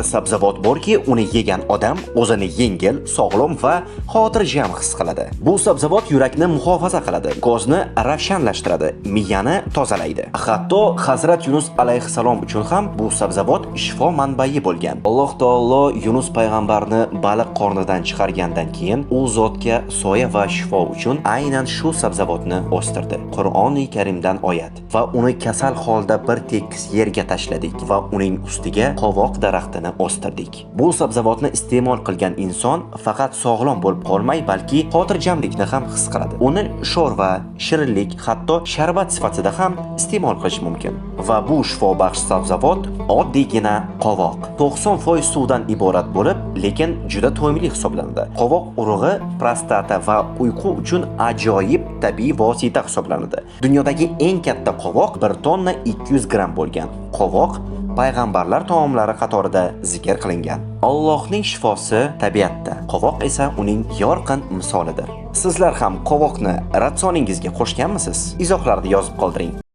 Sabzavot borki, uni yegan odam o'zini yengil, sog'lom va xotirjam his qiladi. Bu sabzavot yurakni muhofaza qiladi, ko'zni ravshanlashtiradi, miyani tozalaydi. Hatto Hazrat Yunus alayhissalom uchun ham bu sabzavot shifo manbai bo'lgan. Alloh taolo Yunus payg'ambarni baliq qornidan chiqargandan keyin u zotga soya va shifo uchun aynan shu sabzavotni o'stirdi. Qur'oni Karimdan oyat: "Va uni kasal holda bir tekis yerga tashladik va uning ustiga qovoq daraxtini o'stirdik." Bu sabzavotni iste'mol qilgan inson faqat sog'lom bo'lib qolmay, balki xotirjamlikni ham his qiladi. Uni sho'rva, shirinlik, hatto sharbat sifatida ham iste'mol qilish mumkin. Va bu shifobaxsh sabzavot oddiygina qovoq. 90% suvdan iborat bo'lib, lekin juda to'yimli hisoblanadi. Qovoq urug'i prostata va uyqu uchun ajoyib tabiiy vosita hisoblanadi. Dunyodagi eng katta qovoq 1 tonna 200 gram bo'lgan. Qovoq payg'ambarlar taomlari qatorida zikr qilingan. Allohning shifosi tabiatda, qovoq esa uning yorqin misolidir. Sizlar ham qovoqni ratsioningizga qo'shganmisiz? Izohlarda yozib qoldiring.